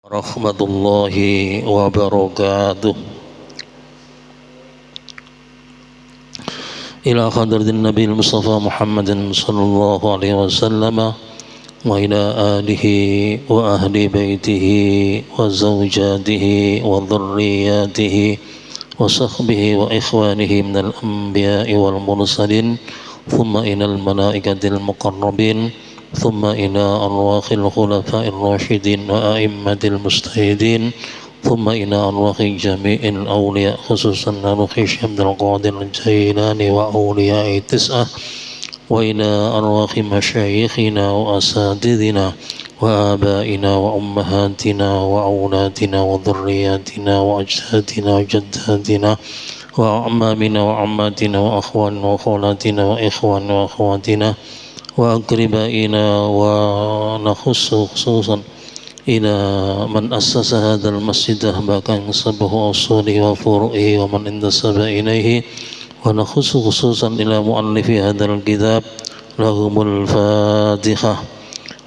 Rahmatullahi wabarakatuh. Ila hadratin Nabi Mustafa Muhammadin sallallahu alaihi wasallam wa ila alihi wa ahli baitihi wa zawjatihi wa dhurriyyatihi wa sahbihi wa ikhwanihi minal anbiya'i wal mursalin thumma ilal malaikatil muqarrabin thumma ila arwahil khulafa'ir rasyidin wa a'immatil mustahidin thumma ila arwahi jami'il awliya khususan arwahi Syekh Abdul Qadir Jailani wa awliya'i tis'ah wa ila arwahi masyayikhina wa asatidina wa abaina wa ummahatina wa awladina wa dhurriyatina wa ajdatina wa jaddatina wa a'mamina wa ammatina wa akhwan wa khawlatina wa ikhwan wa akhwatina wa aqribaina wa nakhussu khususan ila man assasa hadzal masjid bahkan sabahu usuli wa furu'i wa man intasaba ilaihi wa nakhussu khususan ila muallifi hadzal kitab lahumul fatihah.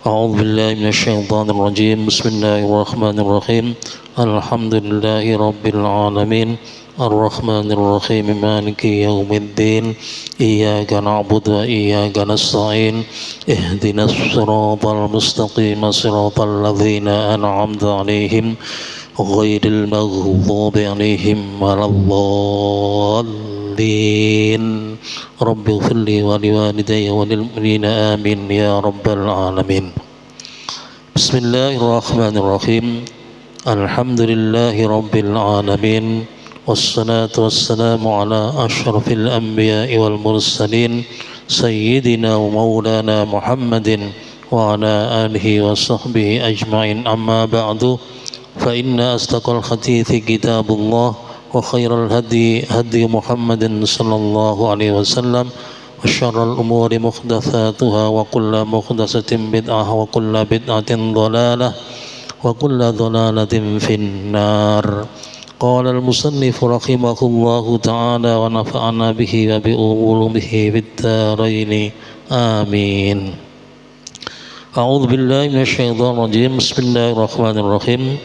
A'udzu billahi minasy syaithanir rajim. Bismillahirrahmanirrahim. Alhamdulillahi rabbil alamin. Ar-Rahmanir Rahim. Maliki yaumiddin. Iyyaka na'budu wa iyyaka nasta'in. Ihdinas siratal mustaqim. Siratal ladzina an'amta 'alaihim ghairil maghdubi 'alaihim waladdallin. Rabbighfirli wa liwalidayya wa lil mu'minina amin ya rabbal alamin. Bismillahirrahmanirrahim. Alhamdulillahi rabbil alamin. Wassalatu wassalamu ala ashrafil anbiya'i wal mursalin sayyidina wa maulana Muhammadin wa ala alihi wa sahbihi ajma'in, amma ba'du, fa inna astaqal hadithi kitabullah wa khairal hadi hadi Muhammadin sallallahu alaihi wasallam wa syarrul umuri muhdatsatuha wa kullu muhdatsatin bid'ah wa kullu bid'atin dhalalah wa kullu dhalalatin finnar. Qala al-musannif rahimahullahu ta'ala wa nafa'ana bihi wa bi ulumihi fid dharain amin. A'udzu billahi minasy syaithanir rajim. Bismillahirrahmanirrahim.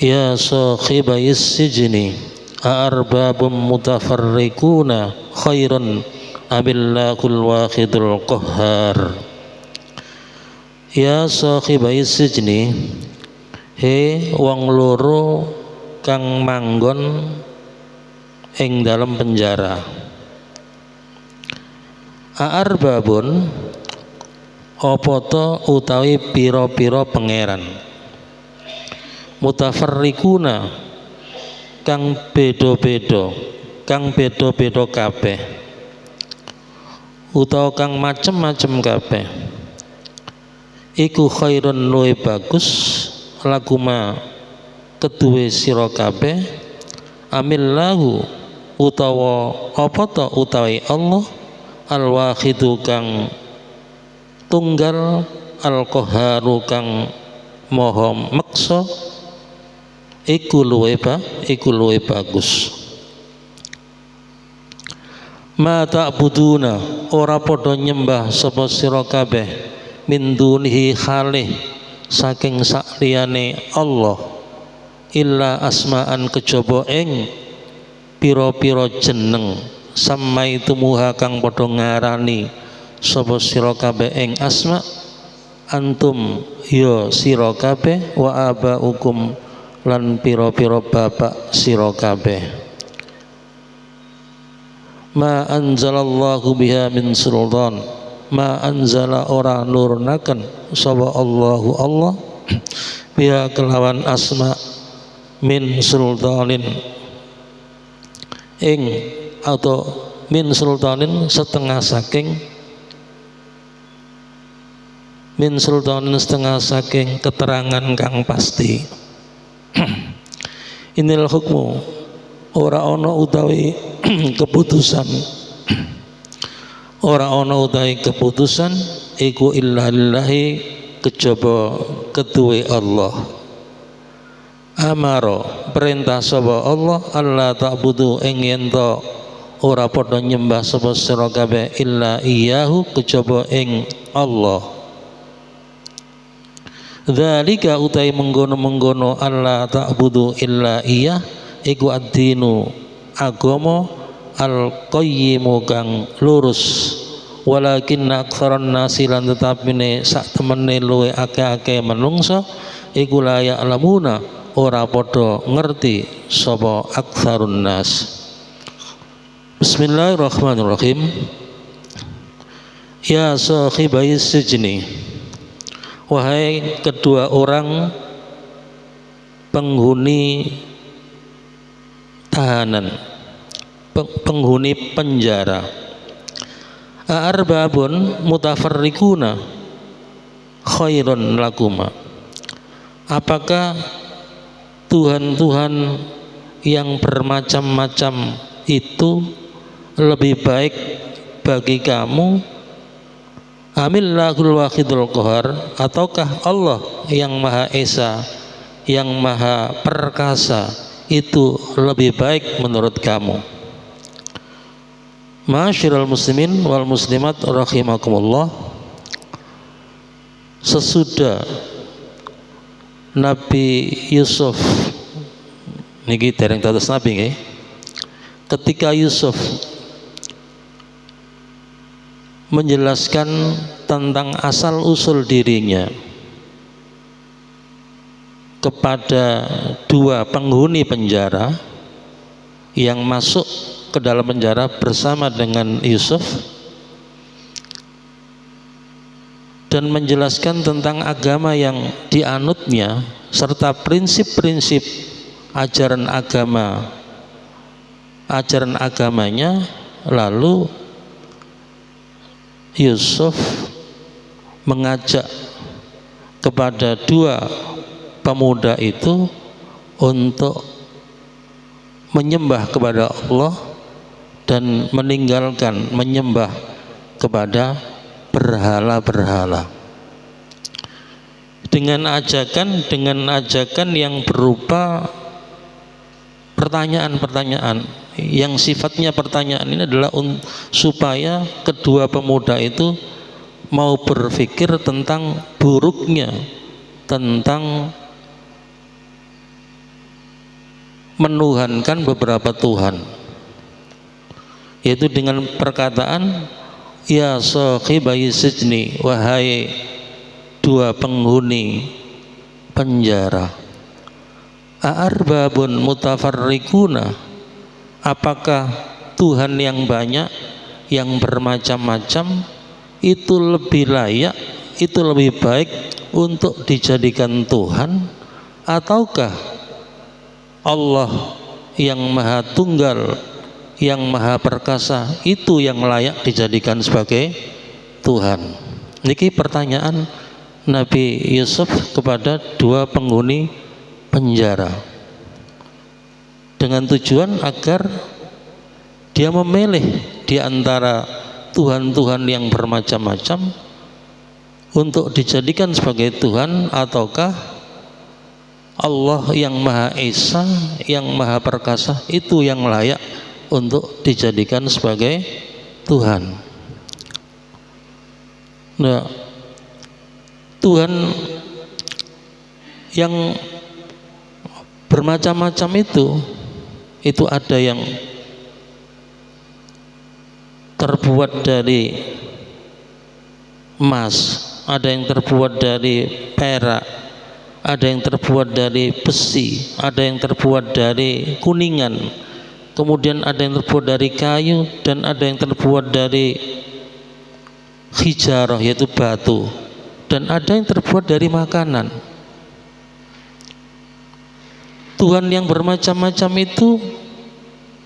Ya sahibayis sijni a'arbabum mutafarriquna khairan abillahul wahidul qahhar. Ya sahibayis sijni, he wong loro kang manggon ing dalam penjara. A'arbabun apa to utawi pira-pira pangeran. Mutafarriquna kang beda-beda, kang beda-beda kabeh, utawa kang macem-macem kabeh. Iku khairun luwih bagus laguma keduwe sira kabeh amillahu utawa apa to utawi Allah al-wahidu kang tunggal al-qahharu kang maha meksa. Iku luwih bagus. Ma ta'buduna ora padha nyembah sapa sira kabeh min dunihi khalih saking sakliyane Allah illa asma'an kejaba ing pira-pira jeneng samaitumuha kang padha ngarani sapa sira kabeh ing asma antum ya sira kabeh wa abaukum lan pira-pira bapak sira kabeh. Ma anzalallahu biha min sultan, ma anzala ora nurunaken sapa Allahu Allah biha kelawan asma min sultanin ing atau min sultanin setengah saking min sultanin setengah saking keterangan kang pasti. Inil hukmu ora ana utawi keputusan, ora ana utawi keputusan iku illa lillahi kejaba keduwe Allah. Amaro perintah sapa Allah Allah ta'budu ing yen to ora padha nyembah sapa sira kabeh illa iyyahu kejaba ing Allah. Dzalika utai menggono-menggono alla ta'budu illa iya iku ad-dinu agama al-qayyimu kang lurus walakinna aktsaran nasi lan tetapine sak temene luwe akeh-akeh menungso iku la ya'lamuna ora padha ngerti sapa aktsarun nas. Bismillahirrahmanirrahim. Ya sahibai sijni, wahai kedua orang penghuni tahanan, penghuni penjara. Arbabun mutafarriquna khairun lakuma. Apakah Tuhan-Tuhan yang bermacam-macam itu lebih baik bagi kamu? Amillahul wahidul qahar, ataukah Allah yang Maha Esa, yang Maha Perkasa itu lebih baik menurut kamu? Ma'asyiral muslimin wal muslimat rahimakumullah. Sesudah Nabi Yusuf niki dereng dados nabi nggih, ketika Yusuf menjelaskan tentang asal usul dirinya kepada dua penghuni penjara yang masuk ke dalam penjara bersama dengan Yusuf, dan menjelaskan tentang agama yang dianutnya serta prinsip-prinsip ajaran agamanya. Lalu Yusuf mengajak kepada dua pemuda itu untuk menyembah kepada Allah dan meninggalkan menyembah kepada berhala-berhala, dengan ajakan yang berupa pertanyaan-pertanyaan yang sifatnya pertanyaan ini adalah supaya kedua pemuda itu mau berpikir tentang buruknya, tentang menuhankan beberapa Tuhan, yaitu dengan perkataan ya sahibai sijni, wahai dua penghuni penjara. Arbabun mutafarriquna, apakah Tuhan yang banyak, yang bermacam-macam itu lebih layak, itu lebih baik untuk dijadikan Tuhan, ataukah Allah yang Maha Tunggal, yang Maha Perkasa itu yang layak dijadikan sebagai Tuhan? Niki pertanyaan Nabi Yusuf kepada dua penghuni penjara, dengan tujuan agar dia memilih di antara Tuhan-Tuhan yang bermacam-macam untuk dijadikan sebagai Tuhan, ataukah Allah yang Maha Esa, yang Maha Perkasa itu yang layak untuk dijadikan sebagai Tuhan. Nah, Tuhan yang bermacam-macam itu ada yang terbuat dari emas, ada yang terbuat dari perak, ada yang terbuat dari besi, ada yang terbuat dari kuningan, kemudian ada yang terbuat dari kayu, dan ada yang terbuat dari hijarah yaitu batu, dan ada yang terbuat dari makanan. Tuhan yang bermacam-macam itu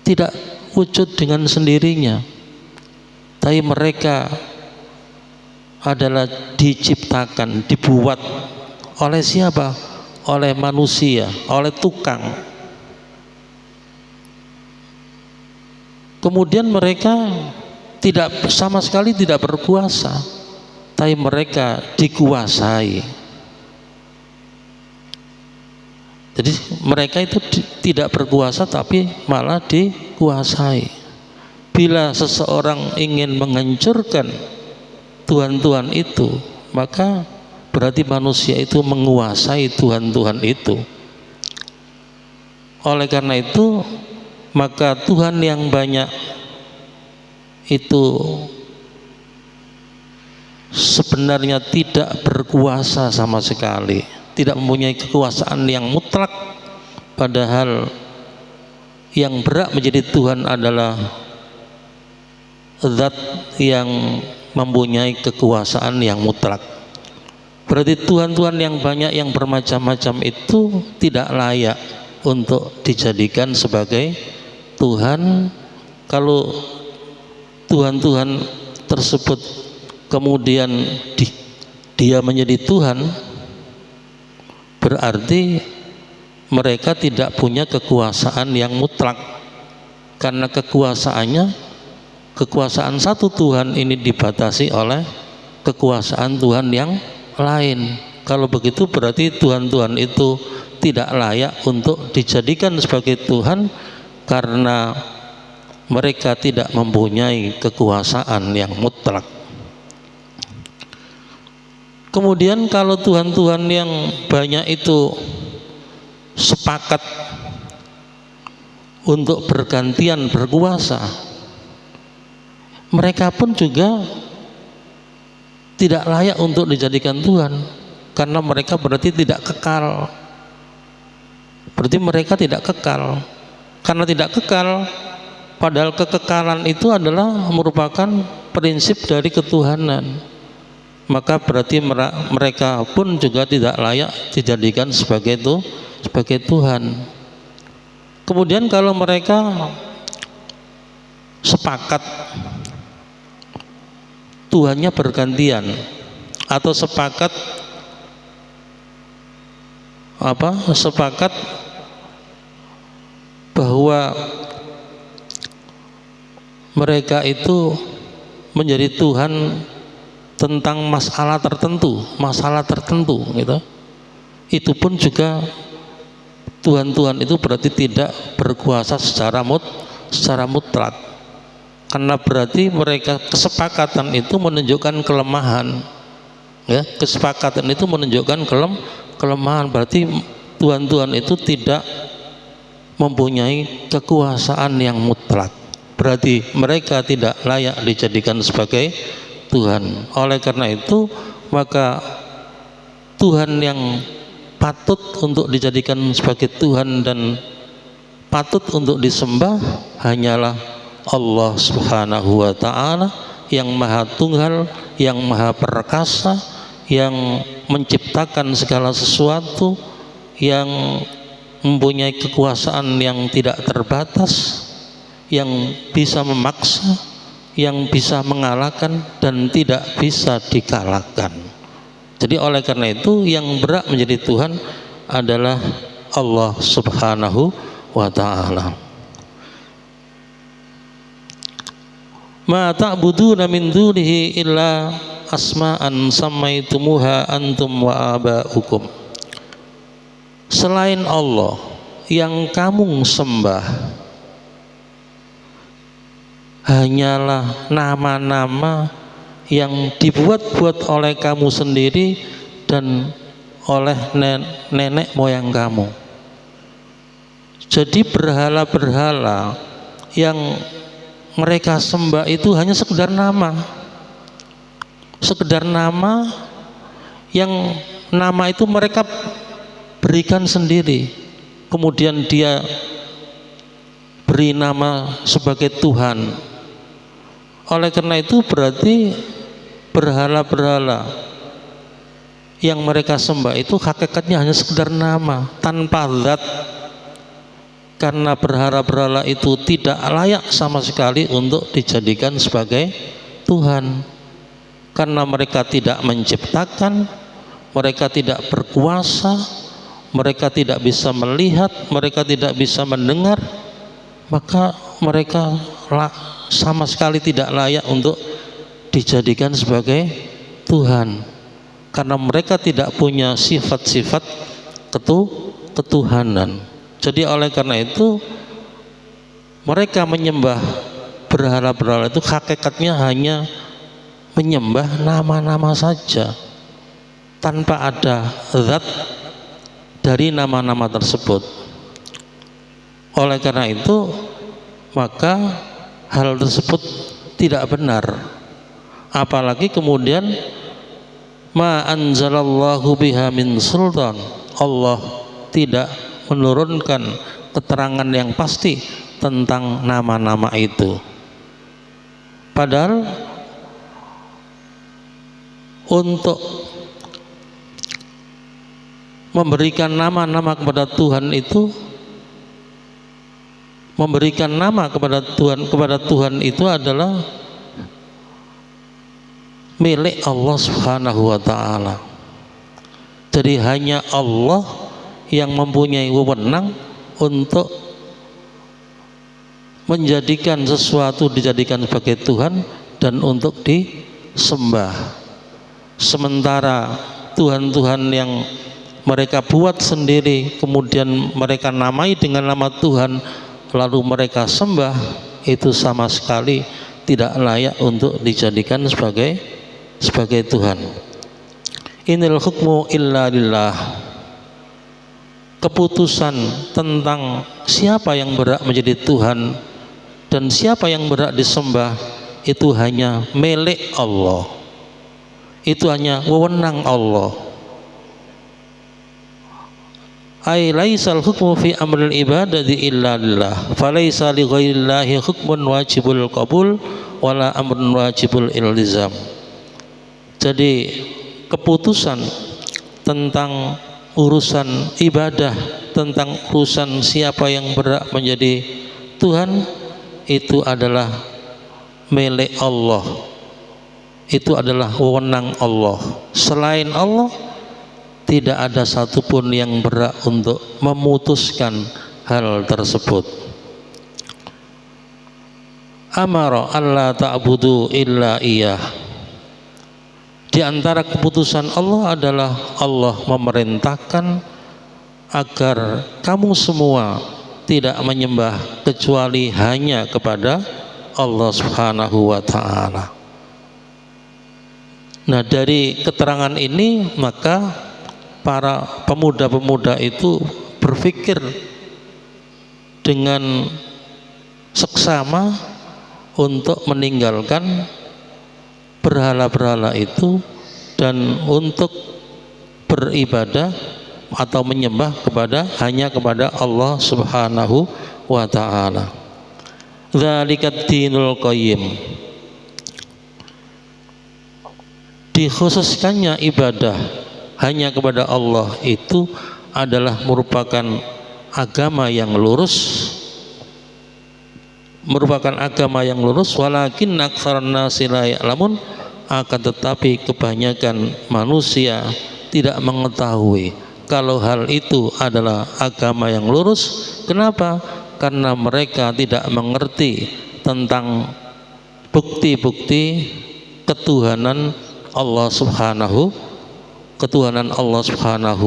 tidak wujud dengan sendirinya, tapi mereka adalah diciptakan, dibuat oleh siapa? Oleh manusia, oleh tukang. Kemudian mereka sama sekali tidak berkuasa, tapi mereka dikuasai. Jadi mereka itu tidak berkuasa tapi malah dikuasai. Bila seseorang ingin menghancurkan Tuhan-Tuhan itu, maka berarti manusia itu menguasai Tuhan-Tuhan itu. Oleh karena itu, maka Tuhan yang banyak itu sebenarnya tidak berkuasa sama sekali, tidak mempunyai kekuasaan yang mutlak, padahal yang berhak menjadi Tuhan adalah zat yang mempunyai kekuasaan yang mutlak. Berarti Tuhan-Tuhan yang banyak yang bermacam-macam itu tidak layak untuk dijadikan sebagai Tuhan. Kalau Tuhan-Tuhan tersebut kemudian dia menjadi Tuhan, berarti mereka tidak punya kekuasaan yang mutlak, karena kekuasaan satu Tuhan ini dibatasi oleh kekuasaan Tuhan yang lain. Kalau begitu berarti Tuhan-Tuhan itu tidak layak untuk dijadikan sebagai Tuhan, karena mereka tidak mempunyai kekuasaan yang mutlak. Kemudian kalau Tuhan-Tuhan yang banyak itu sepakat untuk bergantian berkuasa, mereka pun juga tidak layak untuk dijadikan Tuhan, karena mereka berarti tidak kekal. Berarti mereka tidak kekal. Karena tidak kekal, padahal kekekalan itu adalah merupakan prinsip dari ketuhanan, maka berarti mereka pun juga tidak layak dijadikan sebagai Tuhan. Kemudian kalau mereka sepakat Tuhannya bergantian, atau sepakat bahwa mereka itu menjadi Tuhan tentang masalah tertentu gitu. Itu pun juga Tuhan-Tuhan itu berarti tidak berkuasa secara mutlak, karena berarti mereka kesepakatan itu menunjukkan kelemahan, ya, kesepakatan itu menunjukkan kelemahan. Berarti Tuhan-Tuhan itu tidak mempunyai kekuasaan yang mutlak, berarti mereka tidak layak dijadikan sebagai Tuhan. Oleh karena itu, maka Tuhan yang patut untuk dijadikan sebagai Tuhan dan patut untuk disembah hanyalah Allah Subhanahu wa ta'ala, yang maha tunggal, yang maha perkasa, yang menciptakan segala sesuatu, yang mempunyai kekuasaan yang tidak terbatas, yang bisa memaksa, yang bisa mengalahkan, dan tidak bisa dikalahkan. Jadi oleh karena itu yang berhak menjadi Tuhan adalah Allah Subhanahu wa ta'ala. Ma ta'buduna min dunihi illa asma'an sammaitumuha antum wa aba'ukum. Selain Allah yang kamu sembah hanyalah nama-nama yang dibuat-buat oleh kamu sendiri dan oleh nenek moyang kamu. Jadi berhala-berhala yang mereka sembah itu hanya sekedar nama yang nama itu mereka berikan sendiri, kemudian dia beri nama sebagai Tuhan. Oleh karena itu berarti berhala-berhala yang mereka sembah itu hakikatnya hanya sekedar nama tanpa zat, karena berhala-berhala itu tidak layak sama sekali untuk dijadikan sebagai Tuhan, karena mereka tidak menciptakan, mereka tidak berkuasa, mereka tidak bisa melihat, mereka tidak bisa mendengar, maka mereka sama sekali tidak layak untuk dijadikan sebagai Tuhan, karena mereka tidak punya sifat-sifat ketuhanan. Jadi oleh karena itu mereka menyembah berhala-berhala itu hakikatnya hanya menyembah nama-nama saja, tanpa ada zat dari nama-nama tersebut. Oleh karena itu maka hal tersebut tidak benar, apalagi kemudian ma anzalallahu biha min sultan, Allah tidak menurunkan keterangan yang pasti tentang nama-nama itu. Padahal untuk memberikan nama-nama kepada Tuhan itu, memberikan nama kepada Tuhan itu adalah milik Allah Subhanahu wa taala. Jadi hanya Allah yang mempunyai wewenang untuk menjadikan sesuatu dijadikan sebagai Tuhan dan untuk disembah. Sementara Tuhan-Tuhan yang mereka buat sendiri kemudian mereka namai dengan nama Tuhan lalu mereka sembah, itu sama sekali tidak layak untuk dijadikan sebagai Tuhan. Inil hukmu illa lillah. Keputusan tentang siapa yang berhak menjadi Tuhan dan siapa yang berhak disembah itu hanya milik Allah, itu hanya wewenang Allah. Ai laisal hukmu fi amril ibadati illa lillah, falaisa li ghairillahi hukmun wajibul qabul wala amrun wajibul iltizam. Jadi keputusan tentang urusan ibadah, tentang urusan siapa yang berhak menjadi Tuhan, itu adalah milik Allah, itu adalah wewenang Allah. Selain Allah tidak ada satupun yang berhak untuk memutuskan hal tersebut. Amara alla ta'budu illa iyah. Di antara keputusan Allah adalah Allah memerintahkan agar kamu semua tidak menyembah kecuali hanya kepada Allah Subhanahu wa ta'ala. Nah, dari keterangan ini maka para pemuda-pemuda itu berpikir dengan seksama untuk meninggalkan berhala-berhala itu dan untuk beribadah atau menyembah hanya kepada Allah Subhanahu wa ta'ala. Dzalikat dinul qayyim. Dikhususkannya ibadah hanya kepada Allah itu adalah merupakan agama yang lurus, walakin aktsarun nasi la ya'lamun, akan tetapi kebanyakan manusia tidak mengetahui kalau hal itu adalah agama yang lurus. Kenapa? Karena mereka tidak mengerti tentang bukti-bukti ketuhanan Allah Subhanahu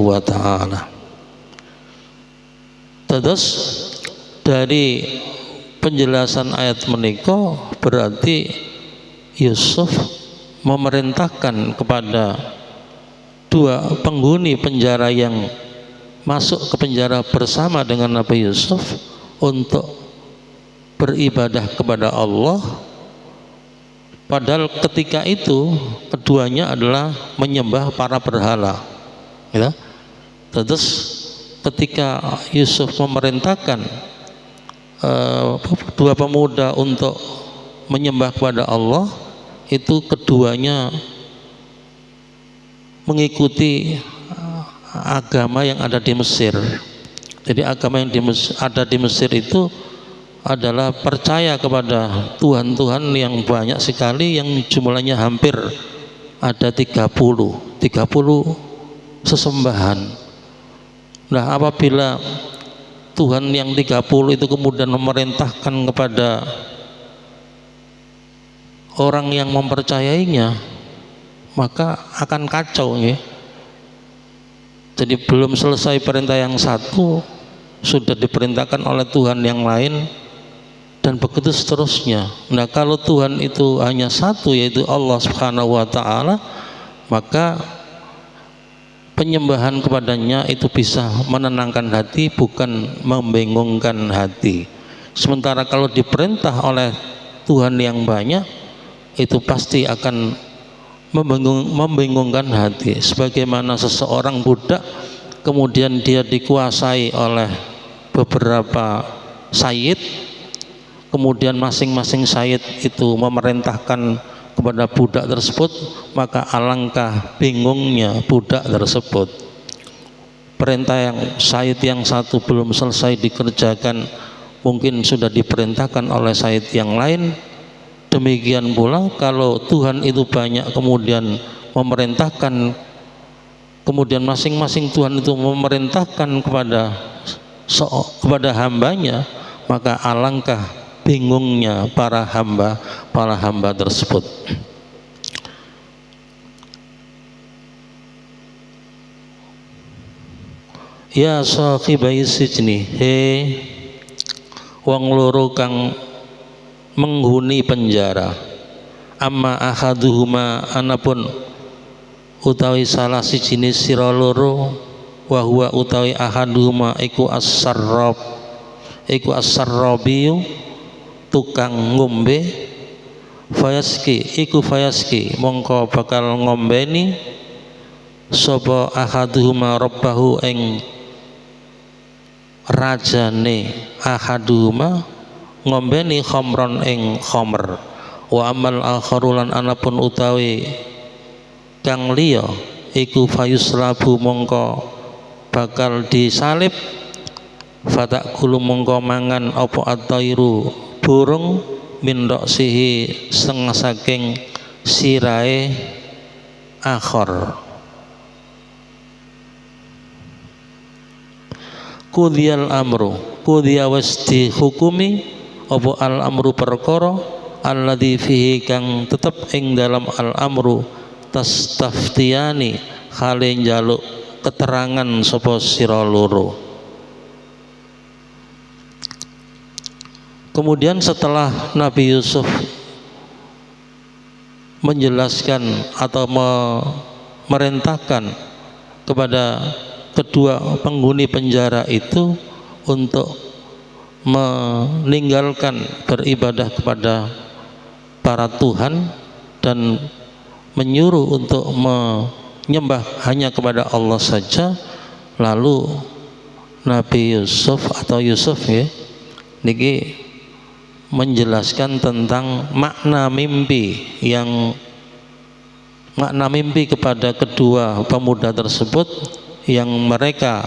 wa ta'ala. Terus dari penjelasan ayat menika berarti Yusuf memerintahkan kepada dua penghuni penjara yang masuk ke penjara bersama dengan Nabi Yusuf untuk beribadah kepada Allah. Padahal ketika itu keduanya adalah menyembah para berhala, ya. Terus ketika Yusuf memerintahkan dua pemuda untuk menyembah kepada Allah, itu keduanya mengikuti agama yang ada di Mesir. Jadi agama yang ada di Mesir itu adalah percaya kepada Tuhan-Tuhan yang banyak sekali, yang jumlahnya hampir ada 30 sesembahan. Nah, apabila Tuhan yang 30 itu kemudian memerintahkan kepada orang yang mempercayainya, maka akan kacau ya. Jadi belum selesai perintah yang satu sudah diperintahkan oleh Tuhan yang lain, dan begitu seterusnya. Nah, kalau Tuhan itu hanya satu, yaitu Allah Subhanahu wa ta'ala, maka penyembahan kepadanya itu bisa menenangkan hati, bukan membingungkan hati. Sementara kalau diperintah oleh Tuhan yang banyak, itu pasti akan membingungkan hati. Sebagaimana seseorang budak kemudian dia dikuasai oleh beberapa sayyid, kemudian masing-masing sayyid itu memerintahkan kepada budak tersebut, maka alangkah bingungnya budak tersebut. Perintah yang sayyid yang satu belum selesai dikerjakan, mungkin sudah diperintahkan oleh sayyid yang lain. Demikian pula kalau Tuhan itu banyak kemudian memerintahkan, kemudian masing-masing Tuhan itu memerintahkan kepada hambanya, maka alangkah bingungnya para hamba tersebut. Ya sahibai sijni, he wong loro kang menghuni penjara. Amma ahaduhuma, anapun utawi salah sijiné sira loro, wa huwa utawi ahaduhuma iku as-sarrabiyu tukang ngombe, fayaski mongko bakal ngombeni sapa ahaduhuma rabbahu ing rajane ahaduhuma, ngombeni khamron ing khamr. Wa amal akharulan anapun utawi kang liya iku fayuslabu mongko bakal disalib, fatakulu mongko mangan apa at-tairu burung, min sihi setengah saking sirae akhar. Kudiyal amru, kudiya wis dihukumi apa al amru perkara, alladzi fihi kang tetep ing dalam al amru tastaftiyani hale njaluk keterangan sapa sira loro. Kemudian setelah Nabi Yusuf menjelaskan atau memerintahkan kepada kedua penghuni penjara itu untuk meninggalkan beribadah kepada para Tuhan dan menyuruh untuk menyembah hanya kepada Allah saja, lalu Nabi Yusuf atau Yusuf ya niki menjelaskan tentang makna mimpi kepada kedua pemuda tersebut, yang mereka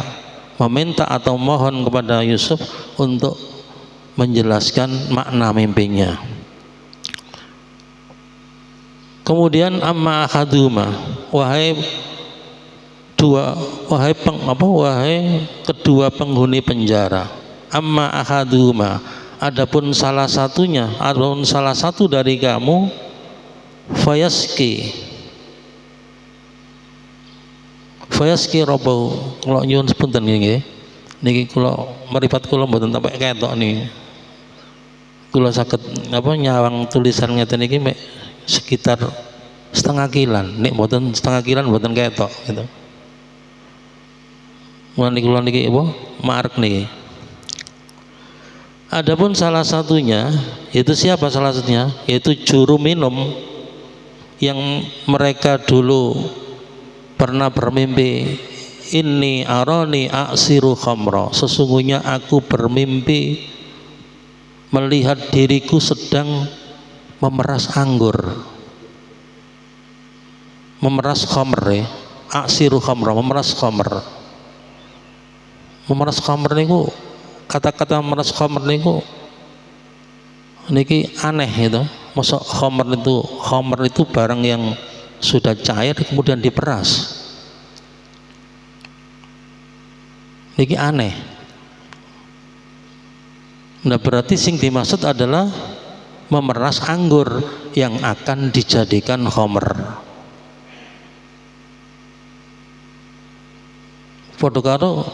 meminta atau mohon kepada Yusuf untuk menjelaskan makna mimpinya. Kemudian amma ahaduma, wahai kedua penghuni penjara. Amma ahaduma, adapun salah satunya, adapun salah satu dari kamu, fayaski robbau. Kalau nyuwun sepunten nggih niki kula mripat kula mboten sampai ketok nih, kula saged nyawang tulisan ngeten niki mek sekitar setengah kilan, nek mboten setengah kilan mboten ketok gitu. Mulane kula niki marek niki. Adapun salah satunya, yaitu siapa salah satunya? Yaitu juru minum yang mereka dulu pernah bermimpi, inni arani aksiru khamra, sesungguhnya aku bermimpi melihat diriku sedang memeras anggur, memeras khamr ya, aksiru khamra, memeras khamr. Memeras khamr niku, kata-kata memeras khamr niku niki aneh itu. Masa khamr itu barang yang sudah cair kemudian diperas, niki aneh. Nah berarti sing dimaksud adalah memeras anggur yang akan dijadikan khamr. Padha karo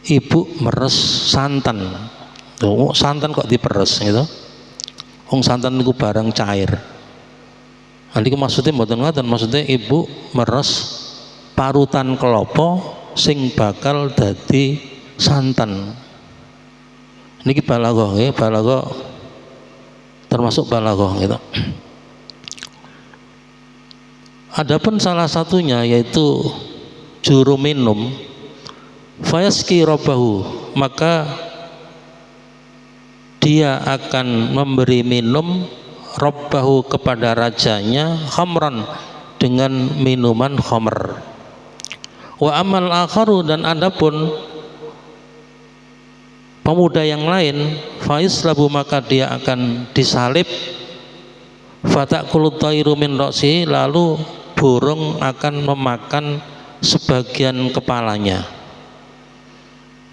ibu meres santan. Tuh, santan kok diperes gitu. Wong santan niku barang cair. Nanti maksudnya mboten ngoten, maksudnya ibu meres parutan kelapa sing bakal dadi santen. Niki balaghah ya, balaghah termasuk balaghah gitu. Adapun salah satunya yaitu juru minum, fayaski rabbahu, maka dia akan memberi minum rabbahu kepada rajanya khamran, dengan minuman khamr. Wa amal akharu, dan adapun pemuda yang lain, faislabu, maka dia akan disalib, fatakulu tayru min ra'si, lalu burung akan memakan sebagian kepalanya.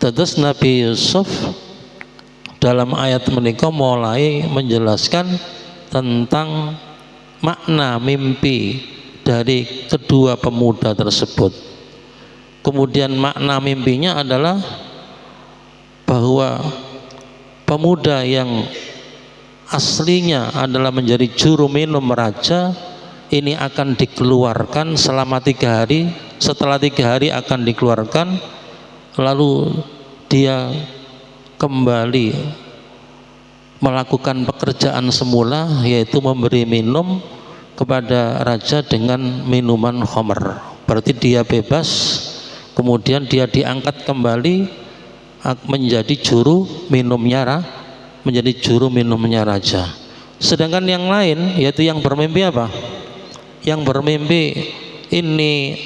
Terus Nabi Yusuf dalam ayat menika mulai menjelaskan tentang makna mimpi dari kedua pemuda tersebut. Kemudian makna mimpinya adalah bahwa pemuda yang aslinya adalah menjadi juru minum raja ini akan dikeluarkan selama 3 hari. Setelah 3 hari akan dikeluarkan, lalu dia kembali melakukan pekerjaan semula, yaitu memberi minum kepada raja dengan minuman khamr. Berarti dia bebas, kemudian dia diangkat kembali menjadi juru minumnya raja. Sedangkan yang lain, yaitu yang bermimpi apa? Yang bermimpi ini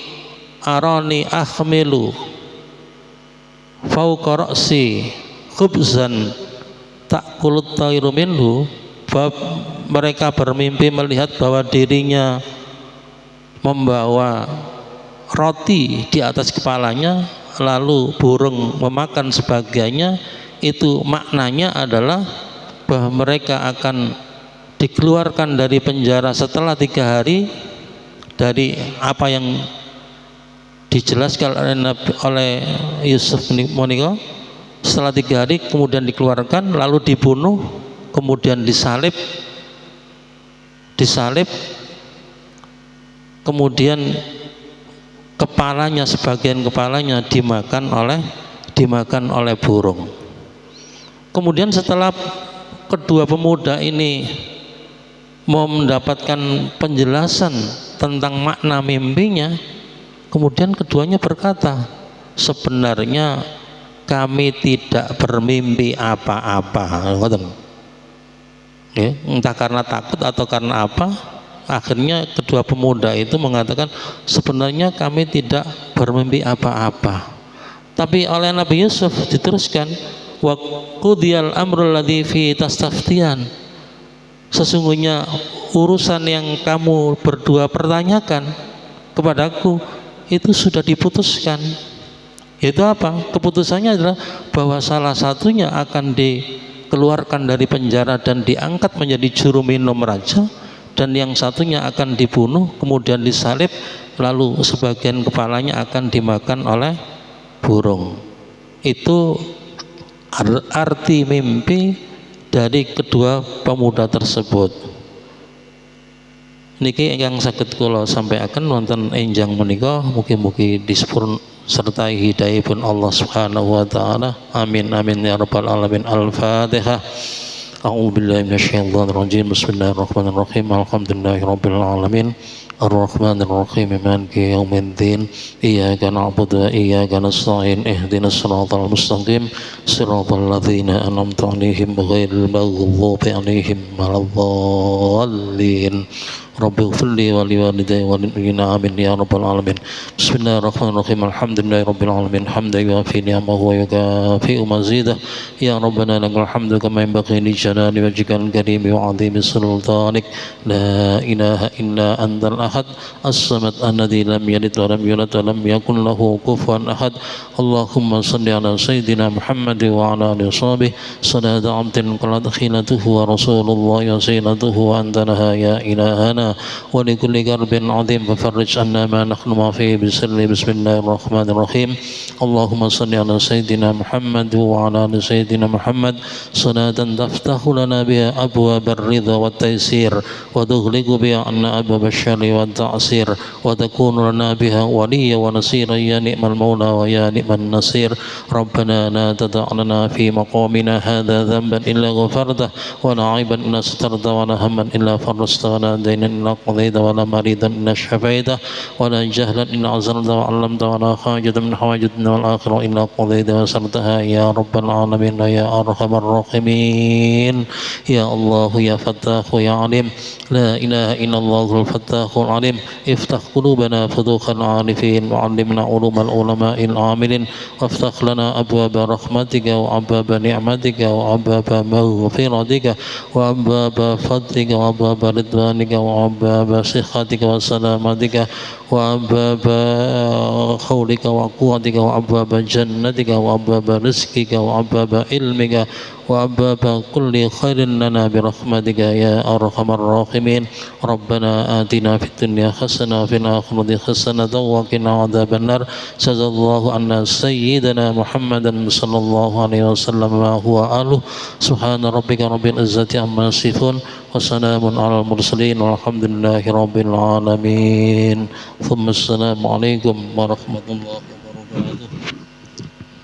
arani ahmilu fauqa ra'si khubzan ta'kulut tayru minhu, mereka bermimpi melihat bahwa dirinya membawa roti di atas kepalanya, lalu burung memakan sebagiannya. Itu maknanya adalah bahwa mereka akan dikeluarkan dari penjara setelah 3 hari. Dari apa yang dijelaskan oleh Yusuf menika, setelah 3 hari kemudian dikeluarkan, lalu dibunuh, kemudian disalib, kemudian kepalanya, sebagian kepalanya dimakan oleh burung. Kemudian setelah kedua pemuda ini mau mendapatkan penjelasan tentang makna mimpinya, kemudian keduanya berkata, sebenarnya kami tidak bermimpi apa-apa. Ya, entah karena takut atau karena apa, akhirnya kedua pemuda itu mengatakan, sebenarnya kami tidak bermimpi apa-apa. Tapi oleh Nabi Yusuf diteruskan, wa qudiyal amrul ladzi fi tastaftiyan, sesungguhnya urusan yang kamu berdua pertanyakan kepadaku itu sudah diputuskan. Itu apa? Keputusannya adalah bahwa salah satunya akan dikeluarkan dari penjara dan diangkat menjadi juru minum raja, dan yang satunya akan dibunuh kemudian disalib, lalu sebagian kepalanya akan dimakan oleh burung. Itu arti mimpi dari kedua pemuda tersebut. Niki yang saged kula sampaikan wonten enjang menika, mugi-mugi disepurn sertai hidayahipun Allah Subhanahu wa taala. Amin amin ya rabbal alamin. Al-Fatihah. A'udzubillahi minasyaitonir rajim. Bismillahirrahmanirrahim. Alhamdulillahirabbil alamin. Ar-Rahmanir Rahim. Maliki yaumiddin. Iyyaka na'budu wa iyyaka nasta'in. Ihdinas siratal mustaqim. Siratal ladzina an'amta 'alaihim ghairil maghdubi 'alaihim waladdallin. Rabbi ighfirli wa liwalidayya wa lil mu'minina amin ya rabbal alamin. Bismillahirrahmanirrahim. Alhamdulillahirabbil alamin. Hamdan yuwafi ni'amahu wa yukafi'u mazidah. Ya rabbana lakal hamdu kama yanbaghi li jalali wajhikal karim wa 'azimi sultanik. La ilaha illa antal ahad as-samad alladzi lam yalid wa lam yulad wa lam yakul lahu kufuwan ahad. Allahumma shalli ala sayyidina Muhammad wa ala alihi washabihi salatu 'abdin qalat khilatuhu wa rasulullah yasilatuhu wa antanaha ya ilahana wa likulli karbin 'azim fafarrij anna ma nahnu ma fihi bisirri. Bismillahirrahmanirrahim. اللهم صل على سيدنا محمد وعلى آل سيدنا محمد صلاة تفتح لنا بها أبواب الرضا والتيسير وتغلق بها عنا أبواب الشر والتعسير وتكون لنا بها وليا ونصيرا يا نعم المولى ويا نعم النصير. ربنا لا تدع لنا في مقامنا هذا ذنبا إلا غفرته ولا عيبا إلا سترته ولا هما إلا فرجته ولا دينا إلا قضيته ولا مريضا إلا شفيته ولا جهلا إلا عزلته وعلمته ولا حاجة من حوائجنا والآخرة إلا قضيته وسرتها يا رب العالمين يا أرحم الراحمين. يا الله يا فتاح يا عليم لا إله إلا الله الفتاح العليم افتح قلوبنا فتوح العارفين وعلمنا علوم العلماء العاملين وافتح لنا أبواب رحمتك وأبواب نعمتك وأبواب مغفرتك وأبواب فضلك وأبواب رضوانك وأبواب صحتك وسلامتك وأبواب حولك وقوتك وأبواب جنتك وأبواب رزقك وأبواب علمك وأبواب كل خير لنا برحمتك يا أرحم الراحمين. ربنا آتنا في الدنيا حسنة وفي الآخرة حسنة وقنا عذاب النار. جزا الله عنا سيدنا محمدا صلى الله عليه وسلم وهو آله. سبحان ربك رب العزة عما يصفون وسلام على المرسلين والحمد لله رب العالمين. ثم السلام عليكم ورحمة الله وبركاته.